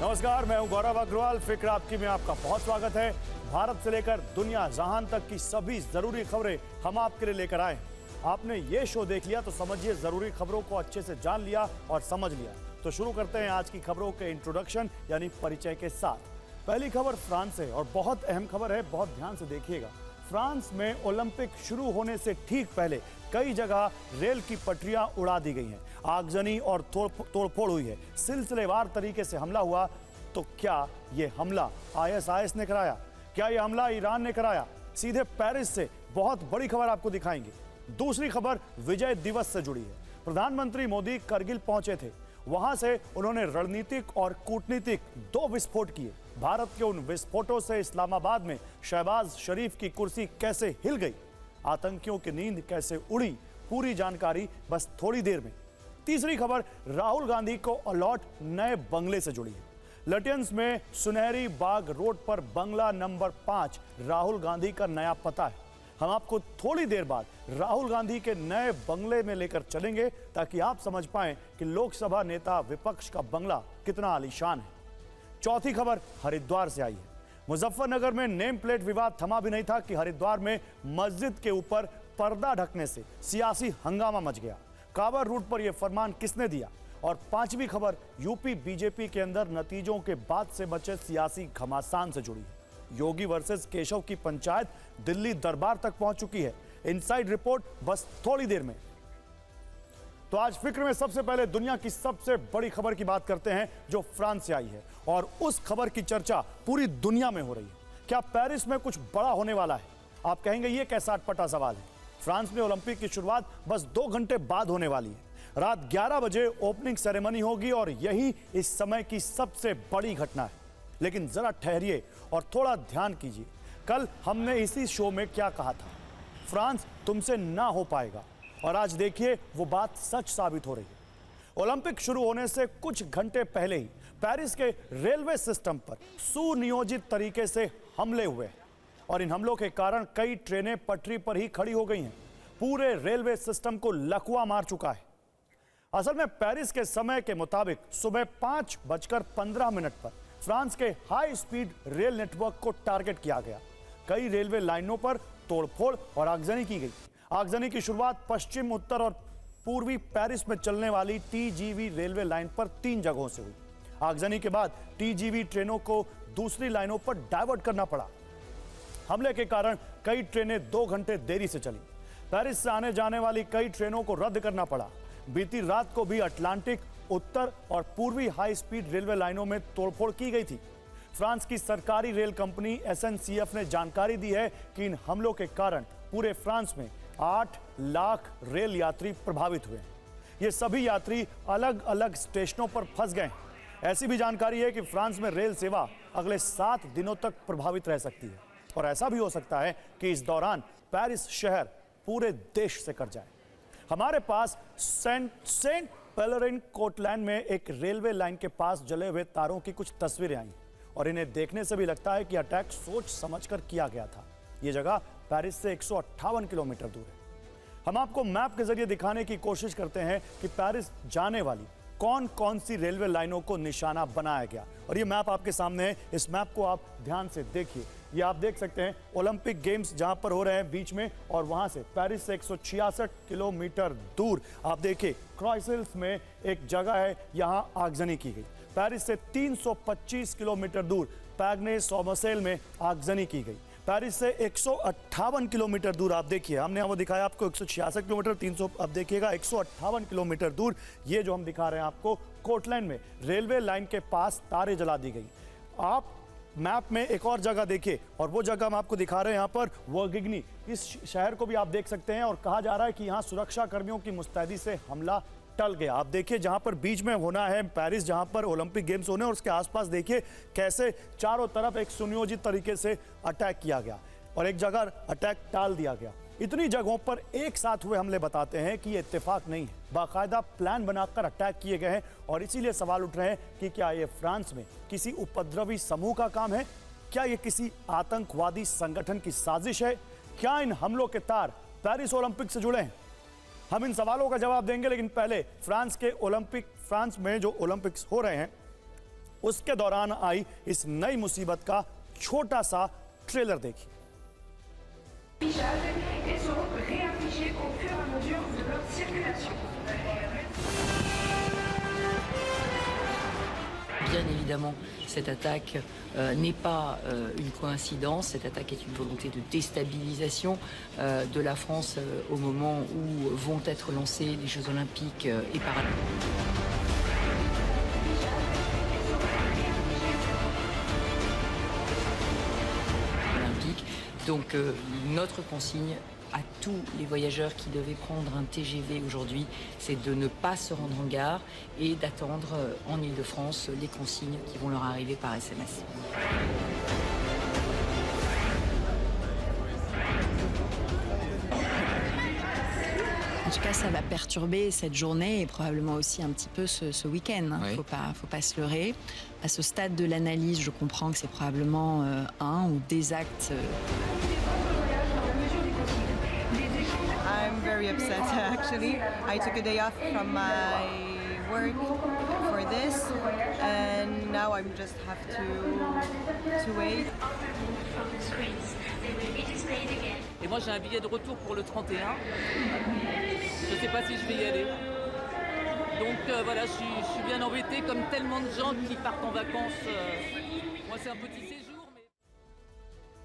नमस्कार, मैं हूं गौरव अग्रवाल। फिक्र आपकी में आपका बहुत स्वागत है। भारत से लेकर दुनिया जहान तक की सभी जरूरी खबरें हम आपके लिए लेकर आए हैं। आपने ये शो देख लिया तो समझिए जरूरी खबरों को अच्छे से जान लिया और समझ लिया। तो शुरू करते हैं आज की खबरों के इंट्रोडक्शन यानी परिचय के साथ। पहली खबर फ्रांस से और बहुत अहम खबर है, बहुत ध्यान से देखिएगा। फ्रांस में ओलंपिक शुरू होने से ठीक पहले कई जगह रेल की पटरियां उड़ा दी गई हैं, आगजनी और तोड़फोड़ हुई है, सिलसिलेवार तरीके से हमला हुआ। तो क्या यह हमला आईएसआईएस ने कराया? क्या यह हमला ईरान ने कराया? सीधे पेरिस से बहुत बड़ी खबर आपको दिखाएंगे। दूसरी खबर विजय दिवस से जुड़ी है। प्रधानमंत्री मोदी करगिल पहुंचे थे, वहां से उन्होंने रणनीतिक और कूटनीतिक 2 विस्फोट किए। भारत के उन विस्फोटों से इस्लामाबाद में शहबाज शरीफ की कुर्सी कैसे हिल गई, आतंकियों की नींद कैसे उड़ी, पूरी जानकारी बस थोड़ी देर में। तीसरी खबर राहुल गांधी को अलॉट नए बंगले से जुड़ी है। लटियंस में सुनहरी बाग रोड पर बंगला नंबर 5 राहुल गांधी का नया पता है। हम आपको थोड़ी देर बाद राहुल गांधी के नए बंगले में लेकर चलेंगे ताकि आप समझ पाएं कि लोकसभा नेता विपक्ष का बंगला कितना आलीशान है। चौथी खबर हरिद्वार से आई है। मुजफ्फरनगर में नेम प्लेट विवाद थमा भी नहीं था कि हरिद्वार में मस्जिद के ऊपर पर्दा ढकने से सियासी हंगामा मच गया। कांवर रूट पर यह फरमान किसने दिया? और पांचवी खबर यूपी बीजेपी के अंदर नतीजों के बाद से बचे सियासी घमासान से जुड़ी है। योगी वर्सेस केशव की पंचायत दिल्ली दरबार तक पहुंच चुकी है। इनसाइड रिपोर्ट बस थोड़ी देर में। तो आज फिक्र में सबसे पहले दुनिया की सबसे बड़ी खबर की बात करते हैं जो फ्रांस से आई है और उस खबर की चर्चा पूरी दुनिया में हो रही है। क्या पेरिस में कुछ बड़ा होने वाला है? आप कहेंगे ये कैसा अटपटा सवाल है। फ्रांस में ओलंपिक की शुरुआत बस 2 घंटे बाद होने वाली है। रात 11 बजे ओपनिंग सेरेमनी होगी और यही इस समय की सबसे बड़ी घटना है। लेकिन जरा ठहरिए और थोड़ा ध्यान कीजिए। कल हमने इसी शो में क्या कहा था? फ्रांस तुमसे ना हो पाएगा, और आज देखिए वो बात सच साबित हो रही है। ओलंपिक शुरू होने से कुछ घंटे पहले ही पेरिस के रेलवे सिस्टम पर सुनियोजित तरीके से हमले हुए और इन हमलों के कारण कई ट्रेनें पटरी पर ही खड़ी हो गई हैं। पूरे रेलवे सिस्टम को लकवा मार चुका है। असल में पेरिस के समय के मुताबिक सुबह 5:15 पर फ्रांस के हाई स्पीड रेल नेटवर्क को टारगेट किया गया। कई रेलवे लाइनों पर तोड़फोड़ और आगजनी की गई। आगजनी की शुरुआत पश्चिम, उत्तर और पूर्वी पेरिस में चलने वाली टीजीवी रेलवे लाइन पर 3 जगहों से हुई। आगजनी के बाद टीजीवी ट्रेनों को दूसरी लाइनों पर डायवर्ट करना पड़ा। हमले के कारण कई ट्रेनें 2 घंटे देरी से चली। पेरिस से आने जाने वाली कई ट्रेनों को रद्द करना पड़ा। बीती रात को भी अटलांटिक, उत्तर और पूर्वी हाई स्पीड रेलवे लाइनों में तोड़फोड़ की गई थी। फ्रांस की सरकारी रेल कंपनी एसएनसीएफ ने जानकारी दी है कि इन हमलों के कारण पूरे फ्रांस में 8 लाख रेल यात्री प्रभावित हुए। ये सभी यात्री अलग अलग स्टेशनों पर फंस गए। ऐसी भी जानकारी है कि फ्रांस में रेल सेवा अगले 7 दिनों तक प्रभावित रह सकती है और ऐसा भी हो सकता है कि इस दौरान पेरिस शहर पूरे देश से कट जाए। हमारे पास सेंट पेलेरिन कोटलैंड में एक रेलवे लाइन के पास जले हुए तारों की कुछ तस्वीरें आई और इन्हें देखने से भी लगता है कि अटैक सोच समझकर किया गया था। यह जगह पेरिस से 158 किलोमीटर दूर है। हम आपको मैप के जरिए दिखाने की कोशिश करते हैं कि पेरिस जाने वाली कौन कौन सी रेलवे लाइनों को निशाना बनाया गया और ये मैप आपके सामने है। इस मैप को आप ध्यान से देखिए। ये आप देख सकते हैं ओलंपिक गेम्स जहां पर हो रहे हैं बीच में, और वहां से पेरिस से 166 किलोमीटर दूर आप देखिए क्रॉइसेल्स में एक जगह है, यहां आगजनी की गई। पेरिस से 325 किलोमीटर दूर पैग्ने सोमरसेल में आगजनी की गई। पेरिस से 158 किलोमीटर दूर आप देखिए, हमने वो दिखाया आपको 166 किलोमीटर, 300, अब देखिएगा 158 किलोमीटर दूर ये जो हम दिखा रहे हैं आपको कोटलैंड में रेलवे लाइन के पास तारे जला दी गई। आप मैप में एक और जगह देखिए और वो जगह हम आपको दिखा रहे हैं यहाँ पर वर्गिग्नी, इस शहर को भी आप देख सकते हैं और कहा जा रहा है कि यहाँ सुरक्षा कर्मियों की मुस्तैदी से हमला टल गया। आप देखिए जहां पर बीच में होना है पेरिस, जहां पर ओलंपिक गेम्स होने और उसके आसपास देखिए कैसे चारों तरफ एक सुनियोजित तरीके से अटैक किया गया और एक जगह अटैक टाल दिया गया। इतनी जगहों पर एक साथ हुए हमले बताते हैं कि ये इत्तेफाक नहीं है, बाकायदा प्लान बनाकर अटैक किए गए हैं और इसीलिए सवाल उठ रहे हैं कि क्या ये फ्रांस में किसी उपद्रवी समूह का काम है? क्या ये किसी आतंकवादी संगठन की साजिश है? क्या इन हमलों के तार पेरिस ओलंपिक से जुड़े हैं? हम इन सवालों का जवाब देंगे, लेकिन पहले फ्रांस में जो ओलंपिक्स हो रहे हैं उसके दौरान आई इस नई मुसीबत का छोटा सा ट्रेलर देखिए। et seront réaffichés au fur et à mesure de leur circulation. Bien évidemment, cette attaque n'est pas une coïncidence. Cette attaque est une volonté de déstabilisation de la France au moment où vont être lancés les Jeux Olympiques et Paralympiques. Donc notre consigne à tous les voyageurs qui devaient prendre un TGV aujourd'hui, c'est de ne pas se rendre en gare et d'attendre en Île-de-France les consignes qui vont leur arriver par SMS. En tout cas, ça va perturber cette journée et probablement aussi un petit peu ce week-end. Oui. Faut pas se leurrer. À ce stade de l'analyse, je comprends que c'est probablement un ou des actes. I'm very upset actually. I took a day off from my work for this and now I just have to wait. Et moi j'ai un billet de retour pour le 31. Je ne sais pas si je vais y aller. Donc voilà, je suis bien embêté comme tellement de gens qui partent en vacances. Moi c'est un petit séjour.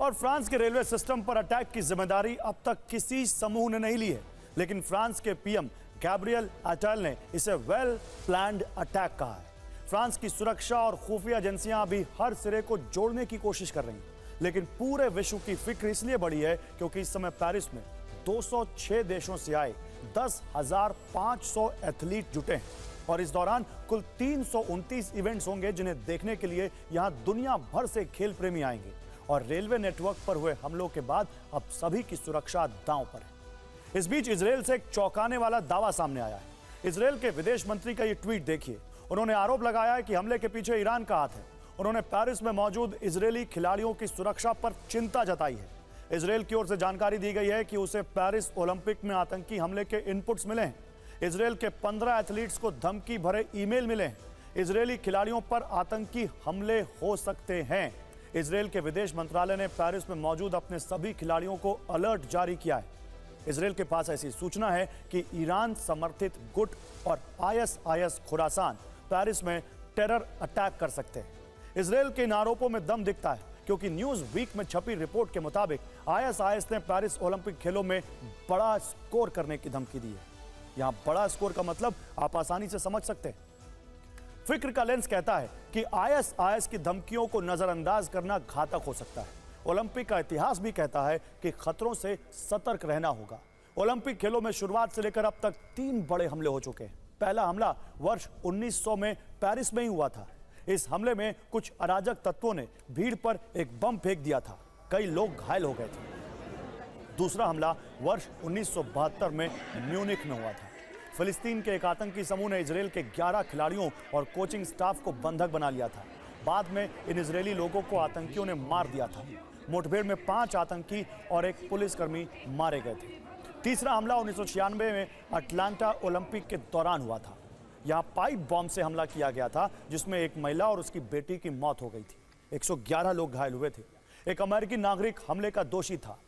और France के railway system पर attack की जिम्मेदारी अब तक किसी समूह ने नहीं ली है, लेकिन फ्रांस के पीएम गैब्रियल अटैल ने इसे वेल प्लान्ड अटैक कहा है। फ्रांस की सुरक्षा और खुफिया एजेंसियां अभी हर सिरे को जोड़ने की कोशिश कर रही हैं, लेकिन पूरे विश्व की फिक्र इसलिए बढ़ी है क्योंकि इस समय पेरिस में 206 देशों से आए 10,500 एथलीट जुटे हैं और इस दौरान कुल 329 इवेंट्स होंगे जिन्हें देखने के लिए यहां दुनिया भर से खेल प्रेमी आएंगे। और रेलवे नेटवर्क पर हुए हमलों के बाद अब सभी की सुरक्षा दांव पर है। इस बीच इजरायल से एक चौंकाने वाला दावा सामने आया है। इजरायल के विदेश मंत्री का ये ट्वीट देखिए। उन्होंने आरोप लगाया है कि हमले के पीछे ईरान का हाथ है। उन्होंने पेरिस में मौजूद इजरायली खिलाड़ियों की सुरक्षा पर चिंता जताई है। इजरायल की ओर से जानकारी दी गई है कि उसे पेरिस ओलंपिक में आतंकी हमले के इनपुट्स मिले हैं। इजरायल के 15 एथलीट्स को धमकी भरे ईमेल मिले हैं। इजरायली खिलाड़ियों पर आतंकी हमले हो सकते हैं। इजरायल के विदेश मंत्रालय ने पेरिस में मौजूद अपने सभी खिलाड़ियों को अलर्ट जारी किया है। इजरायल के पास ऐसी सूचना है कि ईरान समर्थित गुट और आईएसआईएस खुरासान पेरिस में टेरर अटैक कर सकते हैं। इजरायल के इन आरोपों में दम दिखता है क्योंकि न्यूज वीक में छपी रिपोर्ट के मुताबिक आईएसआईएस ने पेरिस ओलंपिक खेलों में बड़ा स्कोर करने की धमकी दी है। यहां बड़ा स्कोर का मतलब आप आसानी से समझ सकते हैं। फिक्र का लेंस कहता है कि आईएसआईएस की धमकियों को नजरअंदाज करना घातक हो सकता है। ओलंपिक का इतिहास भी कहता है कि खतरों से सतर्क रहना होगा। ओलंपिक खेलों में शुरुआत से लेकर अब तक 3 बड़े हमले हो चुके हैं। पहला हमला वर्ष 1900 में पेरिस में ही हुआ था। इस हमले में कुछ अराजक तत्वों ने भीड़ पर एक बम फेंक दिया था। कई लोग घायल हो गए थे। दूसरा हमला वर्ष 1972 में म्यूनिख में हुआ था। फिलिस्तीन के एक आतंकी समूह ने इजरायल के 11 खिलाड़ियों और कोचिंग स्टाफ को बंधक बना लिया था। बाद में इन इजरायली लोगों को आतंकियों ने मार दिया था। मुठभेड़ में 5 आतंकी और एक पुलिसकर्मी मारे गए थे। तीसरा हमला 1996 में अटलांटा ओलंपिक के दौरान हुआ था। यहाँ पाइप बॉम्ब से हमला किया गया था जिसमें एक महिला और उसकी बेटी की मौत हो गई थी। 111 लोग घायल हुए थे। एक अमेरिकी नागरिक हमले का दोषी था।